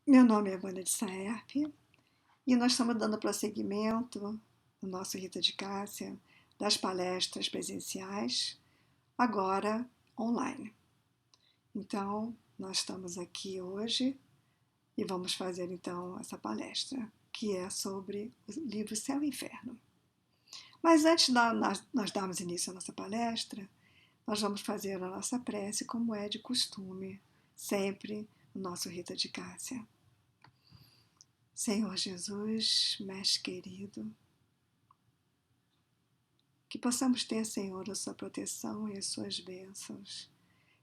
Meu nome é Wanda de Saerp e nós estamos dando prosseguimento no nosso Rita de Cássia das palestras presenciais, agora online. Então, nós estamos aqui hoje e vamos fazer então essa palestra, que é sobre o livro Céu e Inferno. Mas antes de nós darmos início à nossa palestra, nós vamos fazer a nossa prece como é de costume, sempre no nosso Rita de Cássia. Senhor Jesus, Mestre querido, que possamos ter, Senhor, a sua proteção e as suas bênçãos,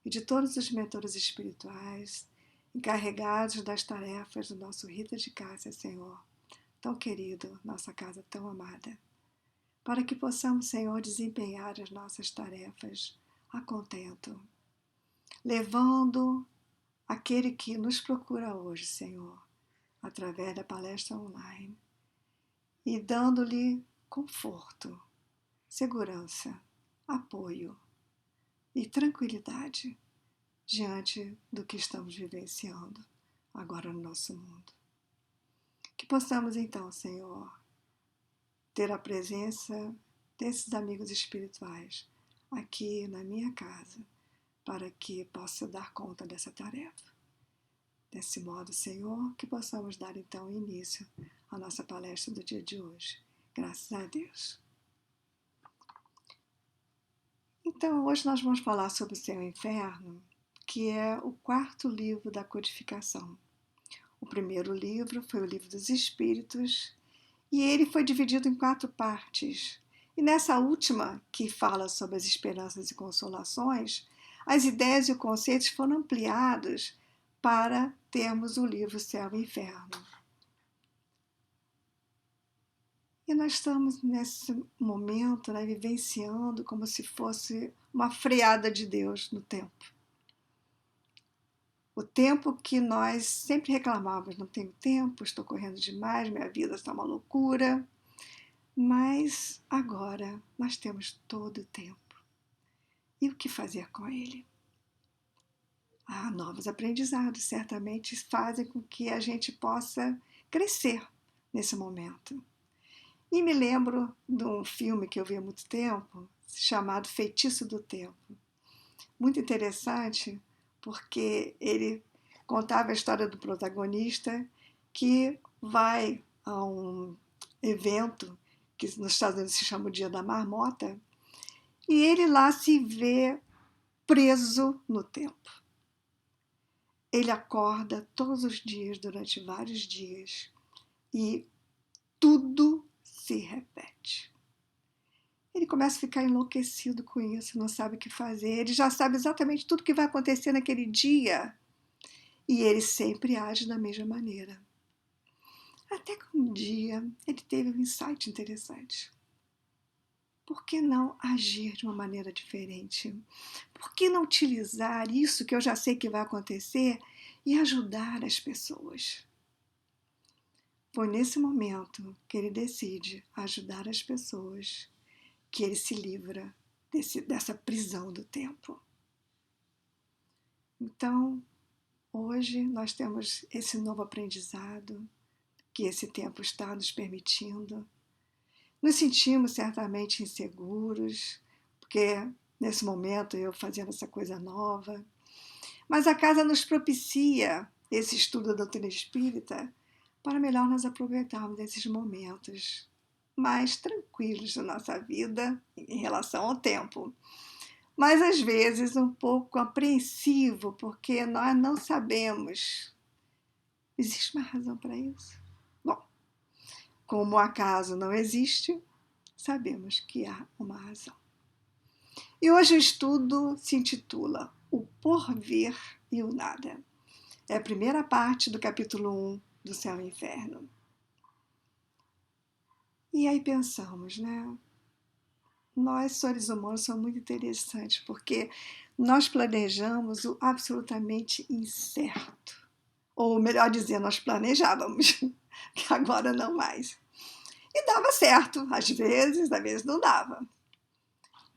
e de todos os mentores espirituais encarregados das tarefas do nosso Rita de Cássia, Senhor, tão querido, nossa casa tão amada, para que possamos, Senhor, desempenhar as nossas tarefas a contento, levando aquele que nos procura hoje, Senhor, através da palestra online, e dando-lhe conforto, segurança, apoio e tranquilidade diante do que estamos vivenciando agora no nosso mundo. Que possamos então, Senhor, ter a presença desses amigos espirituais aqui na minha casa, para que possa dar conta dessa tarefa. Desse modo, Senhor, que possamos dar então início à nossa palestra do dia de hoje. Graças a Deus. Então, hoje nós vamos falar sobre o Céu e o Inferno, que é o quarto livro da codificação. O primeiro livro foi o Livro dos Espíritos, e ele foi dividido em 4 partes. E nessa última, que fala sobre as esperanças e consolações, as ideias e os conceitos foram ampliados para termos o livro Céu e Inferno. E nós estamos nesse momento, né, vivenciando como se fosse uma freada de Deus no tempo. O tempo que nós sempre reclamávamos, não tenho tempo, estou correndo demais, minha vida está uma loucura. Mas agora nós temos todo o tempo. E o que fazer com ele? Novos aprendizados certamente fazem com que a gente possa crescer nesse momento. E me lembro de um filme que eu vi há muito tempo, chamado Feitiço do Tempo. Muito interessante, porque ele contava a história do protagonista que vai a um evento que nos Estados Unidos se chama o Dia da Marmota, e ele lá se vê preso no tempo. Ele acorda todos os dias, durante vários dias, e tudo se repete. Ele começa a ficar enlouquecido com isso, não sabe o que fazer. Ele já sabe exatamente tudo o que vai acontecer naquele dia. E ele sempre age da mesma maneira. Até que um dia ele teve um insight interessante. Por que não agir de uma maneira diferente? Por que não utilizar isso que eu já sei que vai acontecer e ajudar as pessoas? Foi nesse momento que ele decide ajudar as pessoas que ele se livra dessa prisão do tempo. Então, hoje nós temos esse novo aprendizado que esse tempo está nos permitindo. Nos sentimos certamente inseguros, porque nesse momento eu fazendo essa coisa nova. Mas a casa nos propicia esse estudo da doutrina espírita para melhor nós aproveitarmos esses momentos mais tranquilos da nossa vida em relação ao tempo. Mas às vezes um pouco apreensivo, porque nós não sabemos. Existe uma razão para isso? Bom, como o acaso não existe, sabemos que há uma razão. E hoje o estudo se intitula O Porvir e o Nada. É a primeira parte do capítulo 1 do Céu e Inferno. E aí pensamos, né? Nós, seres humanos, somos muito interessantes, porque nós planejamos o absolutamente incerto. Ou melhor dizer, nós planejávamos, que agora não mais. E dava certo, às vezes não dava.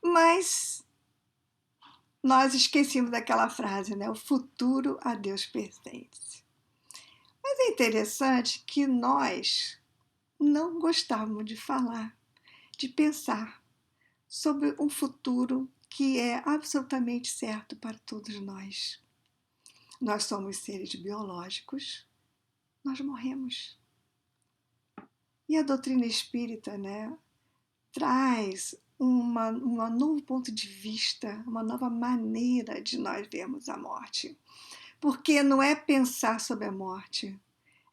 Mas nós esquecemos daquela frase, né? O futuro a Deus pertence. Mas é interessante que nós não gostávamos de falar, de pensar sobre um futuro que é absolutamente certo para todos nós. Nós somos seres biológicos, nós morremos. E a doutrina espírita, né, traz um novo ponto de vista, uma nova maneira de nós vermos a morte. Porque não é pensar sobre a morte,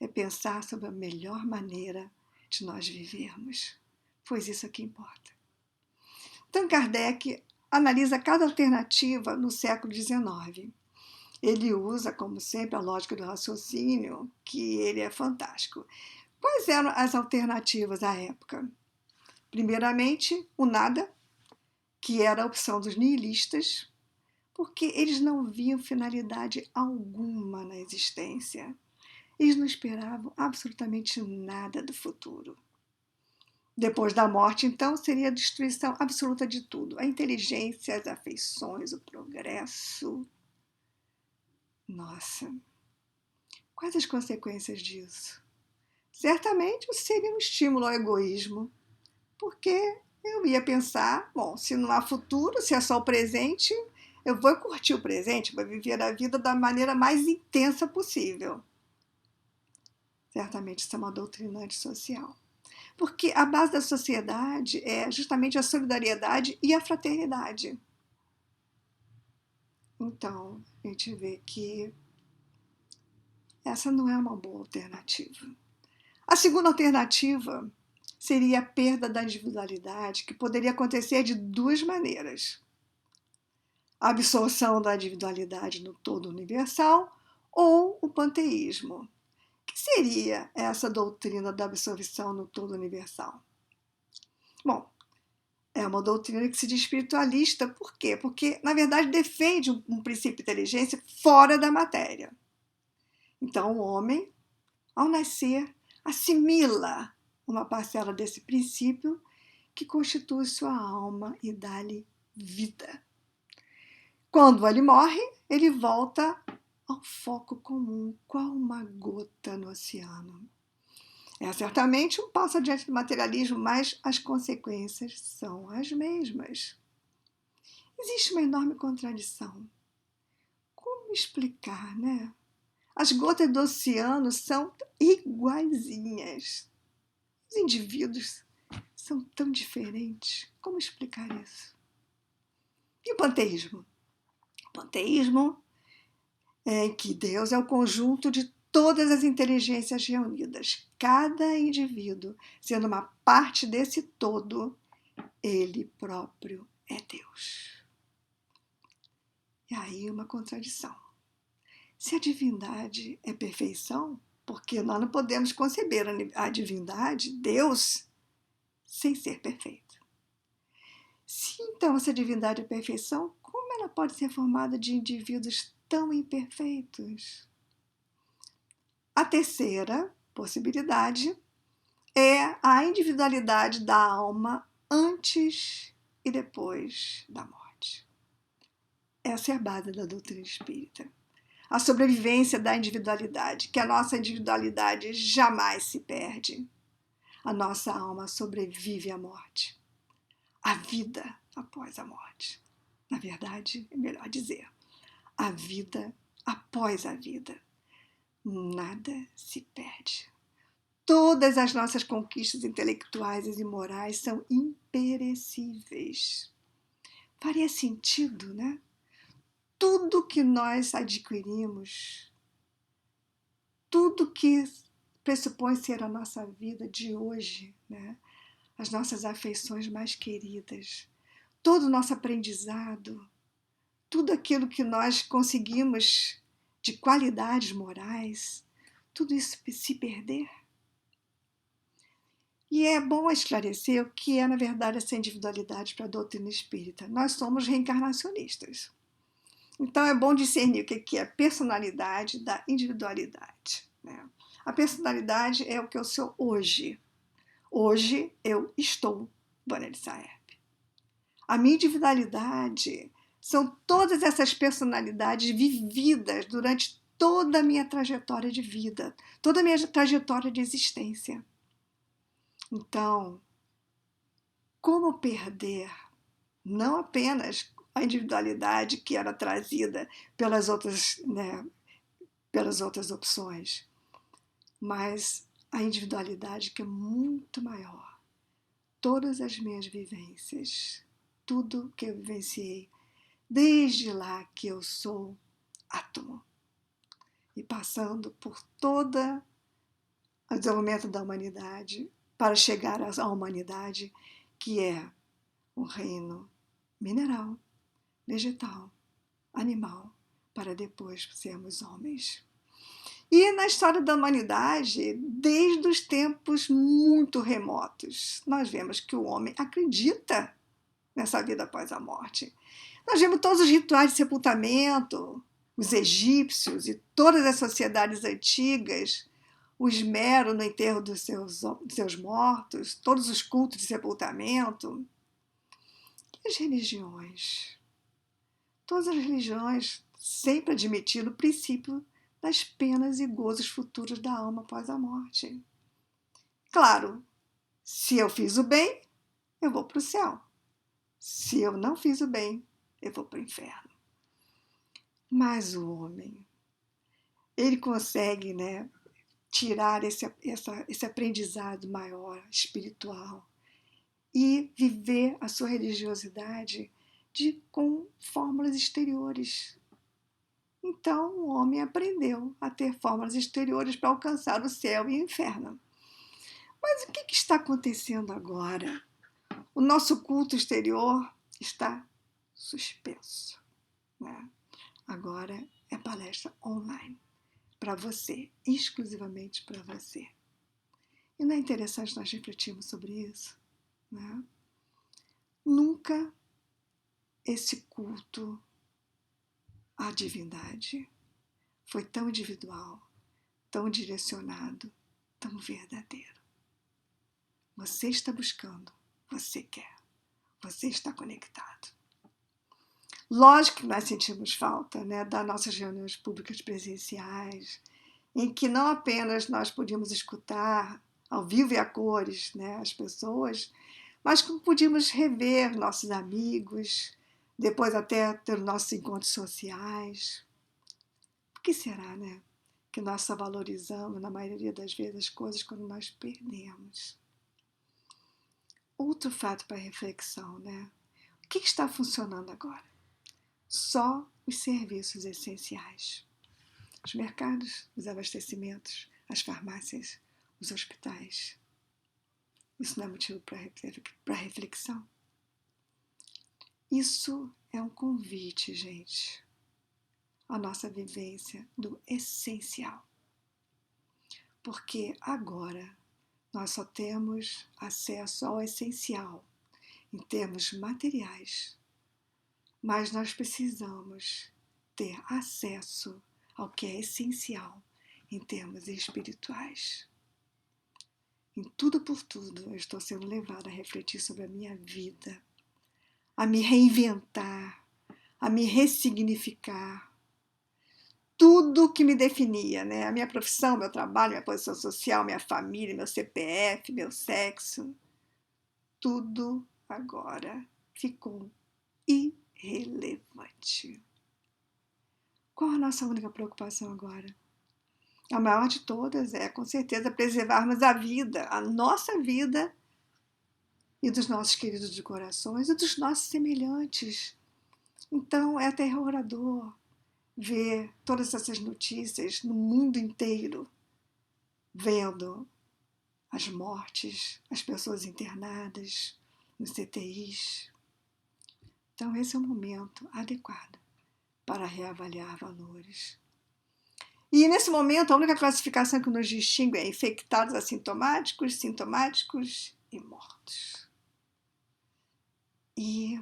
é pensar sobre a melhor maneira de nós vivermos, pois isso é que importa. Então, Kardec analisa cada alternativa no século XIX. Ele usa, como sempre, a lógica do raciocínio, que ele é fantástico. Quais eram as alternativas à época? Primeiramente, o nada, que era a opção dos nihilistas, porque eles não viam finalidade alguma na existência. Eles não esperavam absolutamente nada do futuro. Depois da morte, então, seria a destruição absoluta de tudo. A inteligência, as afeições, o progresso. Nossa, quais as consequências disso? Certamente seria um estímulo ao egoísmo, porque eu ia pensar, bom, se não há futuro, se é só o presente, eu vou curtir o presente, vou viver a vida da maneira mais intensa possível. Certamente isso é uma doutrina antissocial. Porque a base da sociedade é justamente a solidariedade e a fraternidade. Então, a gente vê que essa não é uma boa alternativa. A segunda alternativa seria a perda da individualidade, que poderia acontecer de duas maneiras. A absorção da individualidade no todo universal ou o panteísmo. O que seria essa doutrina da absorção no todo universal? Bom, é uma doutrina que se diz espiritualista. Por quê? Porque, na verdade, defende um princípio de inteligência fora da matéria. Então, o homem, ao nascer, assimila uma parcela desse princípio que constitui sua alma e dá-lhe vida. Quando ele morre, ele volta ao foco comum, qual uma gota no oceano. É certamente um passo adiante do materialismo, mas as consequências são as mesmas. Existe uma enorme contradição. Como explicar, né? As gotas do oceano são iguaizinhas. Os indivíduos são tão diferentes. Como explicar isso? E o panteísmo? O panteísmo é que Deus é o conjunto de todas as inteligências reunidas. Cada indivíduo, sendo uma parte desse todo, ele próprio é Deus. E aí uma contradição. Se a divindade é perfeição, porque nós não podemos conceber a divindade, Deus, sem ser perfeito. Se então essa divindade é perfeição, como ela pode ser formada de indivíduos tão imperfeitos? A terceira possibilidade é a individualidade da alma antes e depois da morte. Essa é a base da doutrina espírita. A sobrevivência da individualidade, que a nossa individualidade jamais se perde. A nossa alma sobrevive à morte. A vida após a morte. Na verdade, é melhor dizer, a vida após a vida. Nada se perde. Todas as nossas conquistas intelectuais e morais são imperecíveis. Faria sentido, né? Tudo que nós adquirimos, tudo que pressupõe ser a nossa vida de hoje, né? As nossas afeições mais queridas, todo o nosso aprendizado, tudo aquilo que nós conseguimos de qualidades morais, tudo isso se perder. E é bom esclarecer o que é, na verdade, essa individualidade para a doutrina espírita. Nós somos reencarnacionistas. Então, é bom discernir o que é a personalidade da individualidade, né? A personalidade é o que eu sou hoje. Hoje eu estou Vânia de Saep. A minha individualidade são todas essas personalidades vividas durante toda a minha trajetória de vida, toda a minha trajetória de existência. Então, como perder não apenas a individualidade que era trazida pelas outras, né, pelas outras opções, mas a individualidade que é muito maior. Todas as minhas vivências, tudo que eu vivenciei, desde lá que eu sou átomo, e passando por todo o desenvolvimento da humanidade, para chegar à humanidade, que é um reino mineral, vegetal, animal, para depois sermos homens. E na história da humanidade, desde os tempos muito remotos, nós vemos que o homem acredita nessa vida após a morte. Nós vemos todos os rituais de sepultamento, os egípcios e todas as sociedades antigas, o esmero no enterro dos seus mortos, todos os cultos de sepultamento. E as religiões? Todas as religiões sempre admitiram o princípio das penas e gozos futuros da alma após a morte. Claro, se eu fiz o bem, eu vou para o céu. Se eu não fiz o bem, eu vou para o inferno. Mas o homem, ele consegue, né, tirar esse aprendizado maior, espiritual, e viver a sua religiosidade com fórmulas exteriores. Então, o homem aprendeu a ter fórmulas exteriores para alcançar o céu e o inferno. Mas o que está acontecendo agora? O nosso culto exterior está suspenso, né? Agora é palestra online, para você, exclusivamente para você. E não é interessante nós refletirmos sobre isso? Né? Nunca esse culto à divindade foi tão individual, tão direcionado, tão verdadeiro. Você está buscando, você quer, você está conectado. Lógico que nós sentimos falta, né, das nossas reuniões públicas presenciais, em que não apenas nós podíamos escutar ao vivo e a cores, né, as pessoas, mas como podíamos rever nossos amigos, depois até ter nossos encontros sociais. Por que será, né, que nós só valorizamos, na maioria das vezes, as coisas quando nós perdemos? Outro fato para reflexão, né? O que está funcionando agora? Só os serviços essenciais. Os mercados, os abastecimentos, as farmácias, os hospitais. Isso não é motivo para reflexão? Isso é um convite, gente, à nossa vivência do essencial. Porque agora nós só temos acesso ao essencial em termos materiais, mas nós precisamos ter acesso ao que é essencial em termos espirituais. Em tudo por tudo, eu estou sendo levada a refletir sobre a minha vida, a me reinventar, a me ressignificar. Tudo que me definia, né? A minha profissão, meu trabalho, minha posição social, minha família, meu CPF, meu sexo, tudo agora ficou irrelevante. Qual a nossa única preocupação agora? A maior de todas é, com certeza, preservarmos a vida, a nossa vida e dos nossos queridos de corações e dos nossos semelhantes. Então, é aterrorador ver todas essas notícias no mundo inteiro, vendo as mortes, as pessoas internadas nos CTIs. Então, esse é o momento adequado para reavaliar valores. E nesse momento, a única classificação que nos distingue é infectados assintomáticos, sintomáticos e mortos. E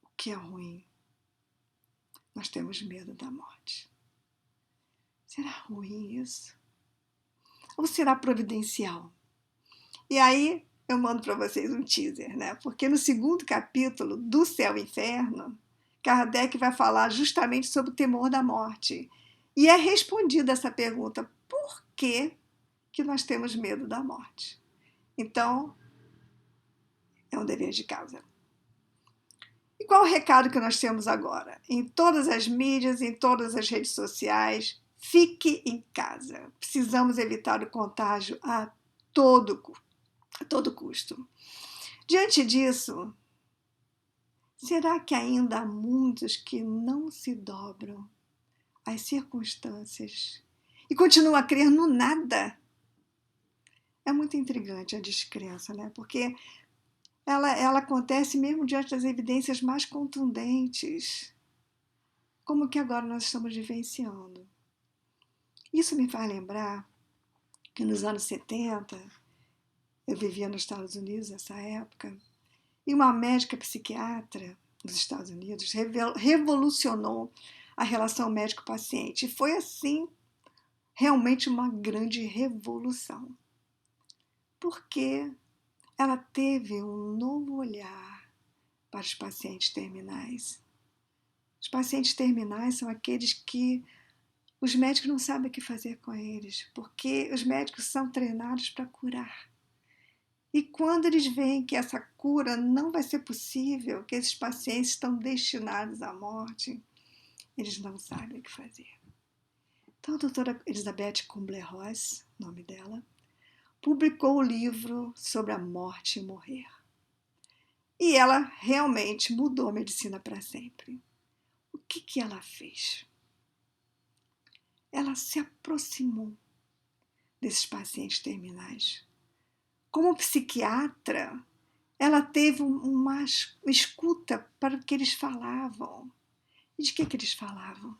o que é ruim? Nós temos medo da morte. Será ruim isso? Ou será providencial? E aí eu mando para vocês um teaser, né? Porque no segundo capítulo do Céu e Inferno, Kardec vai falar justamente sobre o temor da morte. E é respondida essa pergunta: por que nós temos medo da morte? Então, é um dever de casa. E qual o recado que nós temos agora? Em todas as mídias, em todas as redes sociais, fique em casa. Precisamos evitar o contágio a todo custo. Diante disso, será que ainda há muitos que não se dobram às circunstâncias e continuam a crer no nada? É muito intrigante a descrença, né? Porque ela acontece mesmo diante das evidências mais contundentes, como que agora nós estamos vivenciando. Isso me faz lembrar que nos anos 70, eu vivia nos Estados Unidos nessa época, e uma médica psiquiatra nos Estados Unidos revolucionou a relação médico-paciente. E foi, assim, realmente uma grande revolução. Porque ela teve um novo olhar para os pacientes terminais. Os pacientes terminais são aqueles que os médicos não sabem o que fazer com eles, porque os médicos são treinados para curar. E quando eles veem que essa cura não vai ser possível, que esses pacientes estão destinados à morte, eles não sabem o que fazer. Então a doutora Elizabeth Kubler-Ross, nome dela, publicou o livro sobre a morte e morrer. E ela realmente mudou a medicina para sempre. O que ela fez? Ela se aproximou desses pacientes terminais. Como psiquiatra, ela teve uma escuta para o que eles falavam. E de que eles falavam?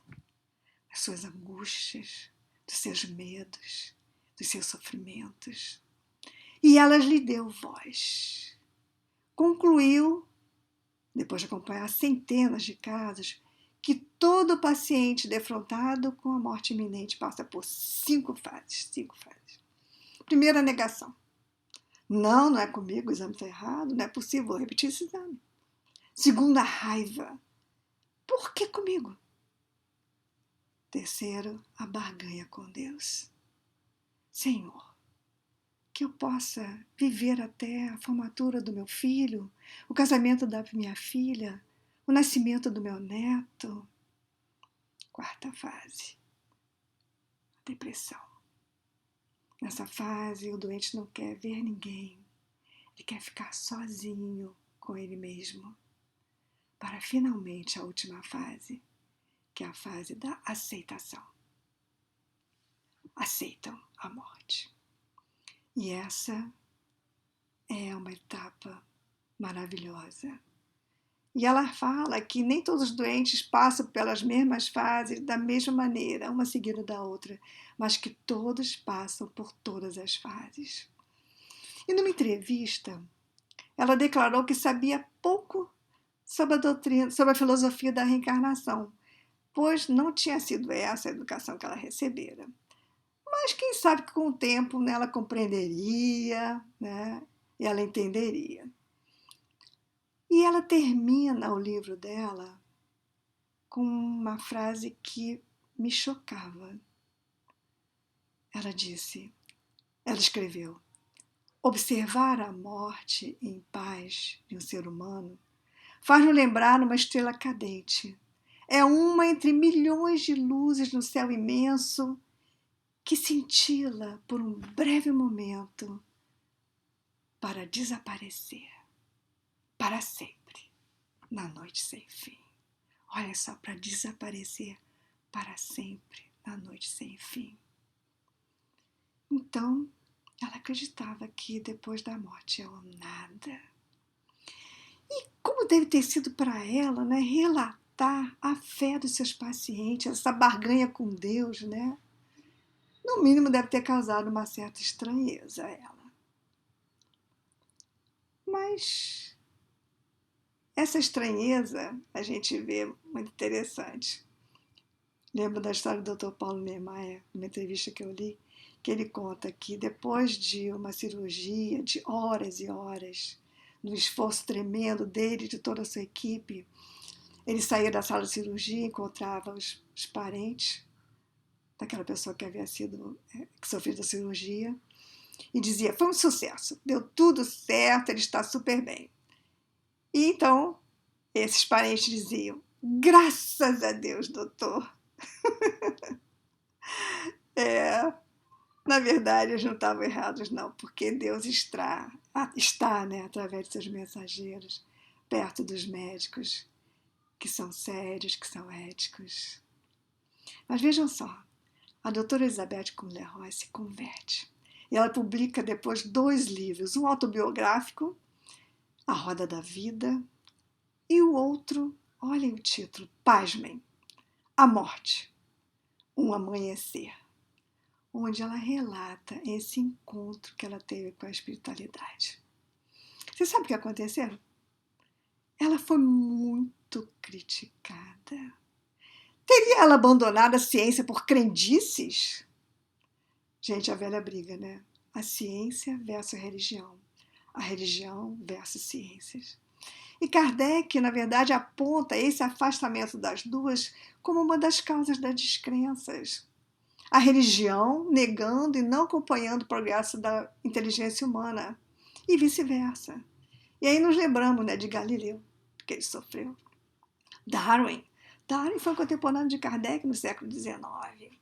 Das suas angústias, dos seus medos, dos seus sofrimentos. E ela lhe deu voz. Concluiu, depois de acompanhar centenas de casos, que todo paciente defrontado com a morte iminente passa por 5 fases. 5 fases. Primeira, negação. Não é comigo, o exame está errado, não é possível, vou repetir esse exame. Segunda, raiva. Por que comigo? Terceiro, a barganha com Deus. Senhor, que eu possa viver até a formatura do meu filho, o casamento da minha filha, o nascimento do meu neto. Quarta fase, a depressão. Nessa fase, o doente não quer ver ninguém, ele quer ficar sozinho com ele mesmo, para finalmente a última fase, que é a fase da aceitação. Aceitam a morte. E essa é uma etapa maravilhosa. E ela fala que nem todos os doentes passam pelas mesmas fases da mesma maneira, uma seguida da outra, mas que todos passam por todas as fases. E numa entrevista, ela declarou que sabia pouco sobre a doutrina, sobre a filosofia da reencarnação, pois não tinha sido essa a educação que ela recebera. Mas quem sabe que com o tempo, né, ela compreenderia, né, e ela entenderia. E ela termina o livro dela com uma frase que me chocava. Ela escreveu: observar a morte em paz de um ser humano faz-nos lembrar uma estrela cadente. É uma entre milhões de luzes no céu imenso que cintila por um breve momento para desaparecer para sempre na noite sem fim. Olha só, para desaparecer para sempre na noite sem fim. Então, ela acreditava que depois da morte é o nada. E como deve ter sido para ela, né, relatar a fé dos seus pacientes, essa barganha com Deus, né? No mínimo deve ter causado uma certa estranheza a ela. Mas essa estranheza a gente vê muito interessante. Lembro da história do Dr. Paulo Niemeyer, numa entrevista que eu li, que ele conta que depois de uma cirurgia de horas e horas, no esforço tremendo dele e de toda a sua equipe, Ele saía da sala de cirurgia, encontrava os parentes daquela pessoa que havia sido, que sofreu da cirurgia, e dizia, foi um sucesso, deu tudo certo, ele está super bem. E então, esses parentes diziam, graças a Deus, doutor. Na verdade, eles não estavam errados, não, porque Deus está, né, através de seus mensageiros, perto dos médicos, que são sérios, que são éticos. Mas vejam só, a doutora Elizabeth Kubler-Ross se converte. E ela publica depois 2 livros, um autobiográfico, A Roda da Vida, e o outro, olhem o título, pasmem, A Morte, um Amanhecer, onde ela relata esse encontro que ela teve com a espiritualidade. Você sabe o que aconteceu? Ela foi muito criticada. Teria ela abandonado a ciência por crendices? Gente, a velha briga, né? A ciência versus a religião versus ciências. E Kardec, na verdade, aponta esse afastamento das duas como uma das causas das descrenças. A religião negando e não acompanhando o progresso da inteligência humana, e vice-versa. E aí nos lembramos, né, de Galileu, que ele sofreu. Darwin foi contemporâneo de Kardec no século XIX.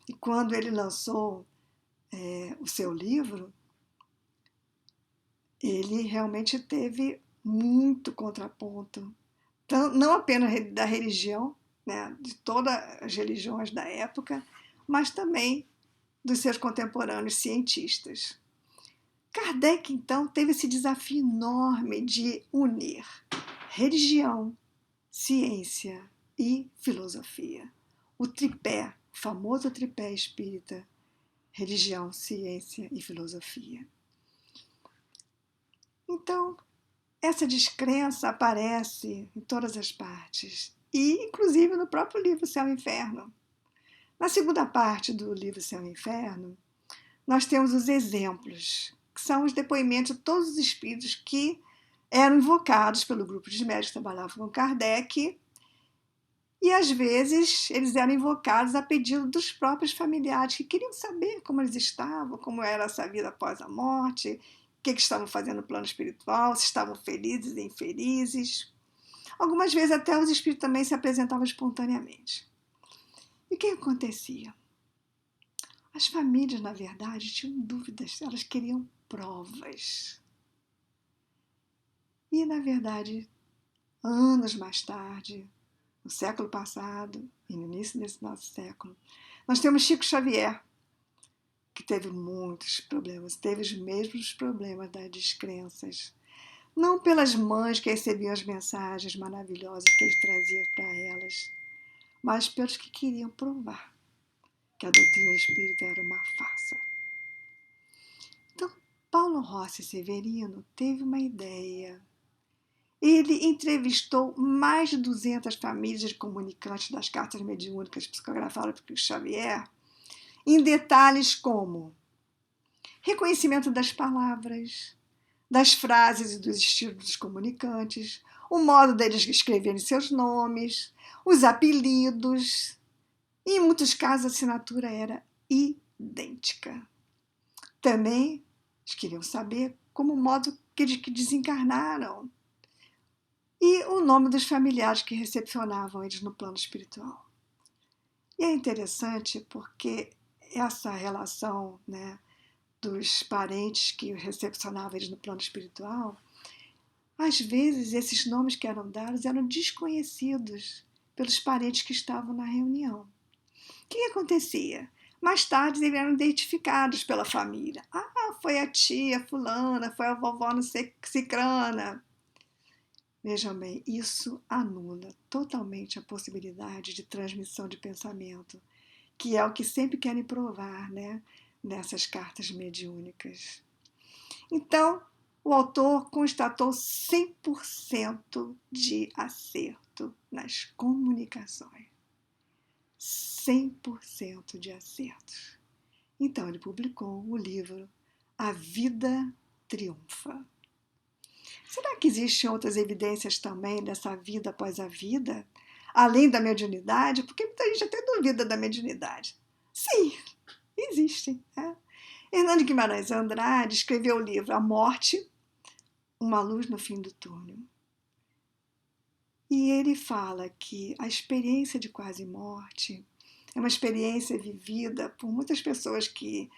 E quando ele lançou o seu livro, ele realmente teve muito contraponto, não apenas da religião, né, de todas as religiões da época, mas também dos seus contemporâneos cientistas. Kardec, então, teve esse desafio enorme de unir religião, ciência e filosofia. O tripé, o famoso tripé espírita, religião, ciência e filosofia. Então, essa descrença aparece em todas as partes, e inclusive no próprio livro Céu e Inferno. Na segunda parte do livro Céu e Inferno, nós temos os exemplos, que são os depoimentos de todos os espíritos que eram invocados pelo grupo de médicos que trabalhavam com Kardec, e às vezes eles eram invocados a pedido dos próprios familiares que queriam saber como eles estavam, como era essa vida após a morte, o que estavam fazendo no plano espiritual, se estavam felizes ou infelizes. Algumas vezes até os espíritos também se apresentavam espontaneamente. E o que acontecia? As famílias, na verdade, tinham dúvidas, elas queriam provas. E, na verdade, anos mais tarde, no século passado e no início desse nosso século, nós temos Chico Xavier, que teve muitos problemas, teve os mesmos problemas das descrenças. Não pelas mães que recebiam as mensagens maravilhosas que ele trazia para elas, mas pelos que queriam provar que a doutrina espírita era uma farsa. Então, Paulo Rossi Severino teve uma ideia. Ele entrevistou mais de 200 famílias de comunicantes das cartas mediúnicas psicografadas por Xavier, em detalhes como reconhecimento das palavras, das frases e dos estilos dos comunicantes, o modo deles escreverem seus nomes, os apelidos, e em muitos casos a assinatura era idêntica. Também eles queriam saber como o modo que eles desencarnaram e o nome dos familiares que recepcionavam eles no plano espiritual. E é interessante porque essa relação, né, dos parentes que recepcionavam eles no plano espiritual, às vezes esses nomes que eram dados eram desconhecidos pelos parentes que estavam na reunião. O que acontecia? Mais tarde eles eram identificados pela família. Ah, foi a tia fulana, foi a vovó não sei cicrana. Vejam bem, isso anula totalmente a possibilidade de transmissão de pensamento, que é o que sempre querem provar, né, nessas cartas mediúnicas. Então, o autor constatou 100% de acerto nas comunicações. 100% de acertos. Então, ele publicou o livro A Vida Triunfa. Será que existem outras evidências também dessa vida após a vida, além da mediunidade? Porque muita gente até duvida da mediunidade. Sim, existem. Né? Hernando Guimarães Andrade escreveu o livro A Morte, Uma Luz no Fim do Túnel. E ele fala que a experiência de quase morte é uma experiência vivida por muitas pessoas que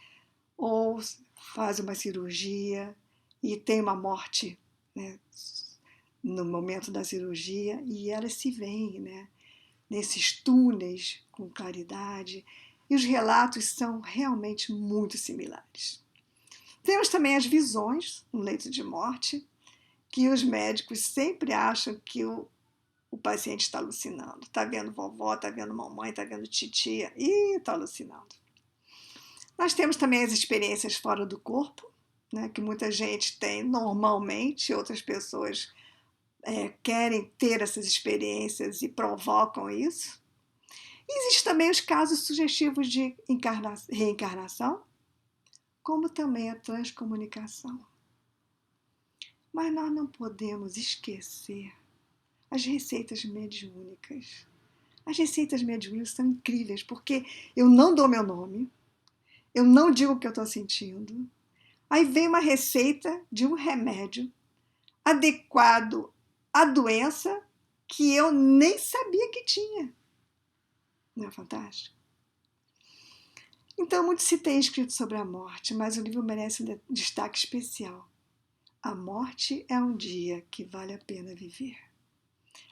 ou fazem uma cirurgia e tem uma morte, né, no momento da cirurgia, e elas se veem, né, nesses túneis com claridade, e os relatos são realmente muito similares. Temos também as visões no leito de morte, que os médicos sempre acham que o paciente está alucinando. Está vendo vovó, está vendo mamãe, está vendo titia, e está alucinando. Nós temos também as experiências fora do corpo, né, que muita gente tem normalmente, outras pessoas querem ter essas experiências e provocam isso. E existem também os casos sugestivos de reencarnação, como também a transcomunicação. Mas nós não podemos esquecer as receitas mediúnicas. As receitas mediúnicas são incríveis, porque eu não dou meu nome, eu não digo o que eu estou sentindo, aí vem uma receita de um remédio adequado à doença que eu nem sabia que tinha. Não é fantástico? Então, muito se tem escrito sobre a morte, mas o livro merece um destaque especial. A morte é um dia que vale a pena viver.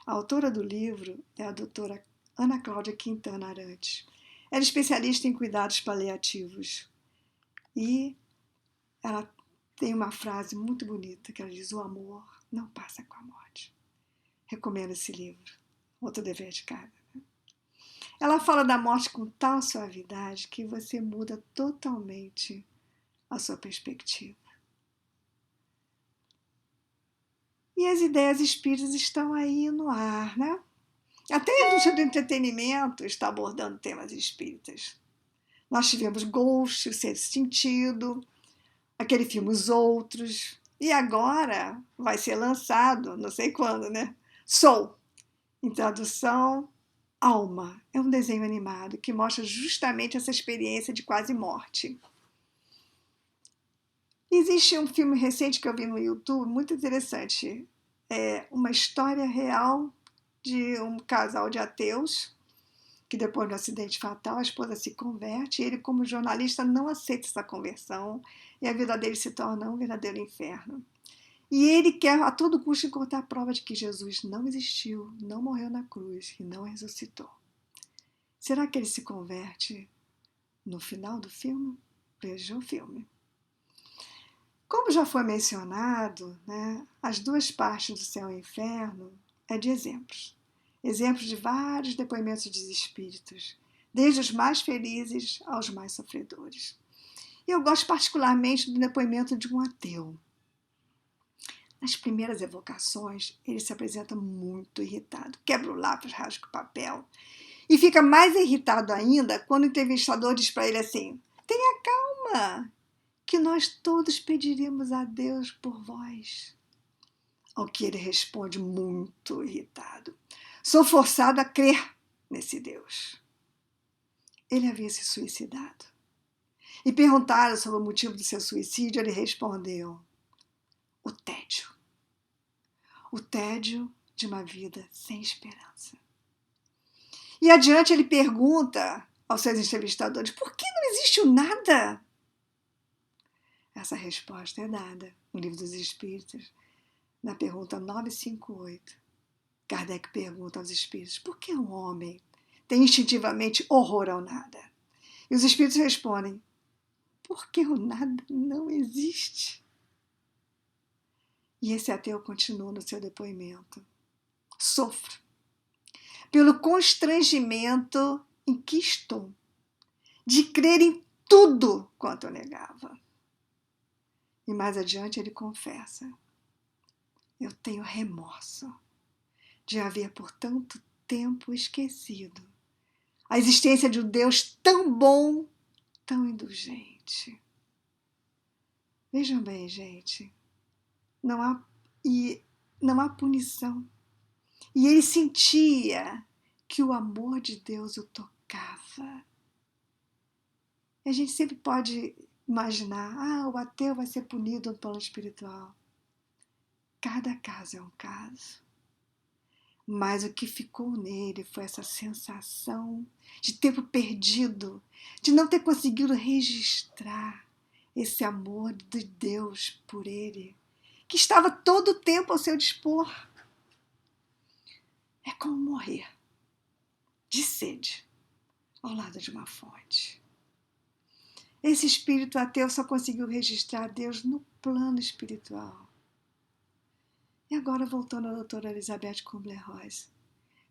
A autora do livro é a doutora Ana Cláudia Quintana Arantes. Ela é especialista em cuidados paliativos e ela tem uma frase muito bonita que ela diz: o amor não passa com a morte. Recomendo esse livro, Outro Dever de Casa. Ela fala da morte com tal suavidade que você muda totalmente a sua perspectiva. E as ideias espíritas estão aí no ar, né? Até a indústria do entretenimento está abordando temas espíritas. Nós tivemos Ghost, O Sexto Sentido, aquele filme Os Outros, e agora vai ser lançado, não sei quando, né? Soul, em tradução, Alma. É um desenho animado que mostra justamente essa experiência de quase morte. Existe um filme recente que eu vi no YouTube, muito interessante. É uma história real de um casal de ateus, que depois do acidente fatal a esposa se converte, e ele, como jornalista, não aceita essa conversão, e a vida dele se torna um verdadeiro inferno. E ele quer a todo custo encontrar a prova de que Jesus não existiu, não morreu na cruz e não ressuscitou. Será que ele se converte no final do filme? Veja o filme. Como já foi mencionado, né, as duas partes do céu e inferno é de exemplos. Exemplos de vários depoimentos de espíritos, desde os mais felizes aos mais sofredores. E eu gosto particularmente do depoimento de um ateu. Nas primeiras evocações, ele se apresenta muito irritado, quebra o lápis, rasga o papel, e fica mais irritado ainda quando o entrevistador diz para ele assim: tenha calma, que nós todos pediremos a Deus por vós. Ao que ele responde muito irritado: sou forçado a crer nesse Deus. Ele havia se suicidado. E perguntaram sobre o motivo do seu suicídio, ele respondeu: o tédio. O tédio de uma vida sem esperança. E adiante ele pergunta aos seus entrevistadores: por que não existe o nada? Essa resposta é dada no Livro dos Espíritos, na pergunta 958. Kardec pergunta aos espíritos: por que o homem tem instintivamente horror ao nada? E os espíritos respondem: porque o nada não existe. E esse ateu continua no seu depoimento: sofro pelo constrangimento em que estou de crer em tudo quanto eu negava. E mais adiante ele confessa: eu tenho remorso de haver por tanto tempo esquecido a existência de um Deus tão bom, tão indulgente. Vejam bem, gente, não há e não há punição. E ele sentia que o amor de Deus o tocava. E a gente sempre pode imaginar, o ateu vai ser punido no plano espiritual. Cada caso é um caso. Mas o que ficou nele foi essa sensação de tempo perdido, de não ter conseguido registrar esse amor de Deus por ele, que estava todo o tempo ao seu dispor. É como morrer de sede ao lado de uma fonte. Esse espírito ateu só conseguiu registrar Deus no plano espiritual. E agora, voltando à doutora Elizabeth Kubler-Ross,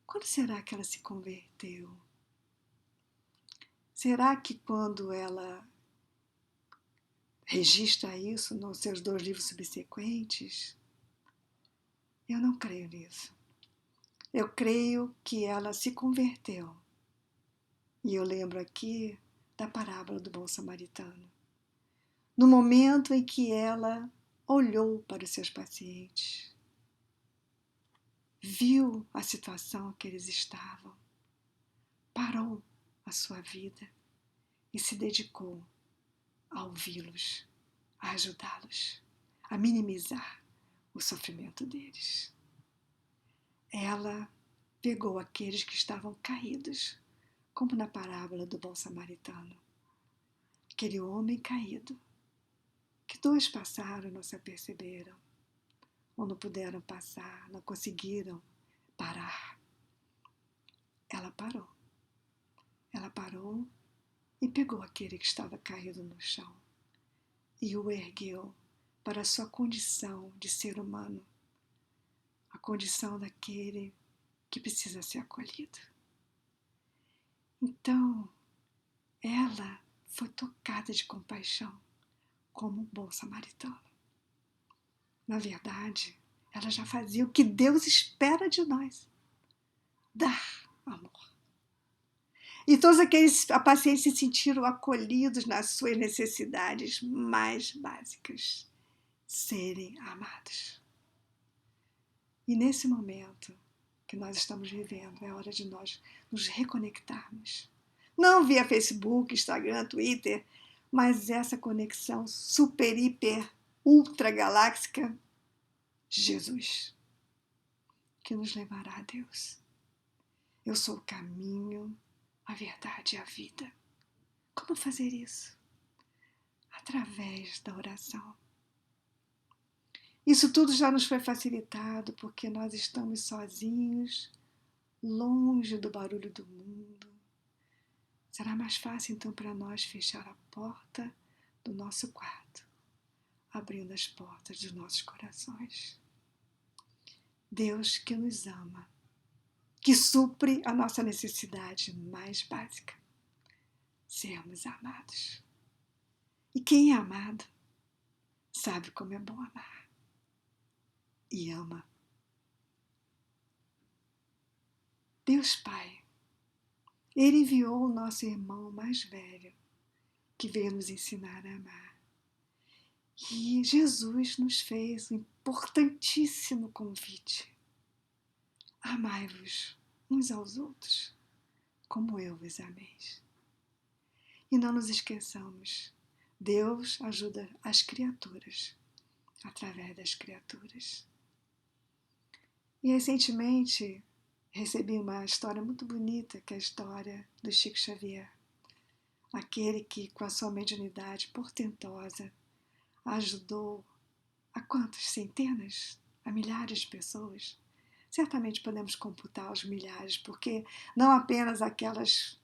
quando será que ela se converteu? Será que quando ela registra isso nos seus 2 livros subsequentes? Eu não creio nisso. Eu creio que ela se converteu. E eu lembro aqui da parábola do bom samaritano. No momento em que ela olhou para os seus pacientes, viu a situação que eles estavam, parou a sua vida e se dedicou a ouvi-los, a ajudá-los, a minimizar o sofrimento deles. Ela pegou aqueles que estavam caídos, como na parábola do bom samaritano. Aquele homem caído, que 2 passaram e não se aperceberam, ou não puderam passar, não conseguiram parar. Ela parou. Ela parou e pegou aquele que estava caído no chão e o ergueu para a sua condição de ser humano, a condição daquele que precisa ser acolhido. Então, ela foi tocada de compaixão como um bom samaritano. Na verdade, ela já fazia o que Deus espera de nós: dar amor. E todos aqueles pacientes se sentiram acolhidos nas suas necessidades mais básicas: serem amados. E nesse momento que nós estamos vivendo, é hora de nós nos reconectarmos. Não via Facebook, Instagram, Twitter, mas essa conexão super, hiper, ultra galáxica, Jesus, que nos levará a Deus. Eu sou o caminho, a verdade e a vida. Como fazer isso? Através da oração. Isso tudo já nos foi facilitado porque nós estamos sozinhos, longe do barulho do mundo. Será mais fácil então para nós fechar a porta do nosso quarto, abrindo as portas dos nossos corações. Deus que nos ama, que supre a nossa necessidade mais básica: sermos amados. E quem é amado sabe como é bom amar e ama. Deus Pai, Ele enviou o nosso irmão mais velho, que veio nos ensinar a amar. E Jesus nos fez um importantíssimo convite: amai-vos uns aos outros, como eu vos amei. E não nos esqueçamos, Deus ajuda as criaturas através das criaturas. E recentemente recebi uma história muito bonita, que é a história do Chico Xavier, aquele que, com a sua mediunidade portentosa, ajudou a quantas centenas, a milhares de pessoas. Certamente podemos computar os milhares, porque não apenas aquelas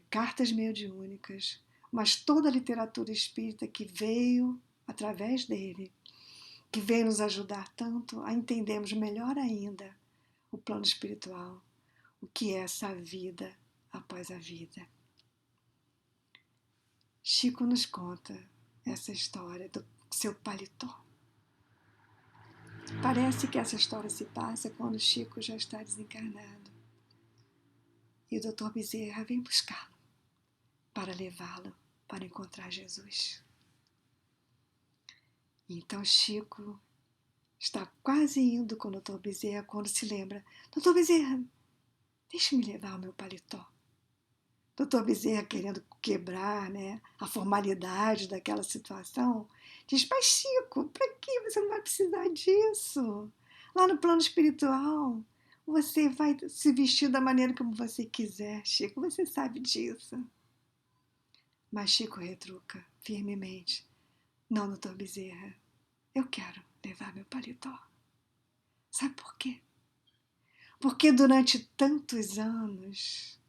cartas mediúnicas, mas toda a literatura espírita que veio através dele, que veio nos ajudar tanto a entendermos melhor ainda o plano espiritual, o que é essa vida após a vida. Chico nos conta essa história do seu paletó. Parece que essa história se passa quando Chico já está desencarnado e o Dr. Bezerra vem buscá-lo para levá-lo para encontrar Jesus. Então Chico Está quase indo com o doutor Bezerra quando se lembra: doutor Bezerra, deixe-me levar o meu paletó. Doutor Bezerra, querendo quebrar, né, a formalidade daquela situação, diz: mas Chico, para que você não vai precisar disso? Lá no plano espiritual, você vai se vestir da maneira como você quiser, Chico, você sabe disso. Mas Chico retruca firmemente: não, doutor Bezerra, eu quero levar meu paletó. Sabe por quê? Porque durante tantos anos,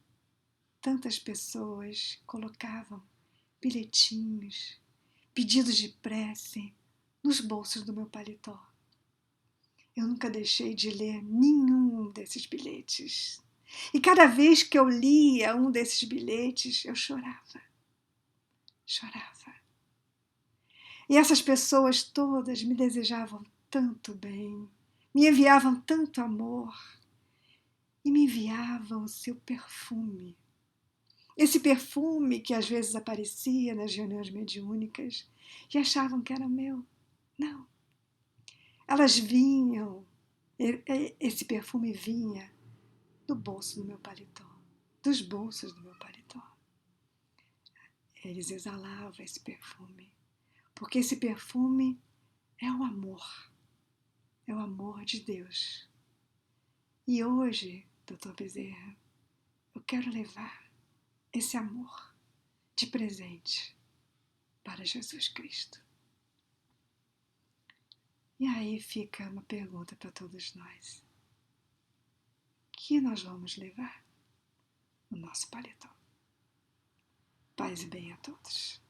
tantas pessoas colocavam bilhetinhos, pedidos de prece nos bolsos do meu paletó. Eu nunca deixei de ler nenhum desses bilhetes. E cada vez que eu lia um desses bilhetes, eu chorava. Chorava. E essas pessoas todas me desejavam tanto bem, me enviavam tanto amor e me enviavam o seu perfume. Esse perfume que às vezes aparecia nas reuniões mediúnicas e achavam que era meu. Não. Elas vinham, esse perfume vinha do bolso do meu paletó, dos bolsos do meu paletó. Eles exalavam esse perfume, porque esse perfume é o amor de Deus. E hoje, doutor Bezerra, eu quero levar esse amor de presente para Jesus Cristo. E aí fica uma pergunta para todos nós. O que nós vamos levar no nosso paletó? Paz e bem a todos.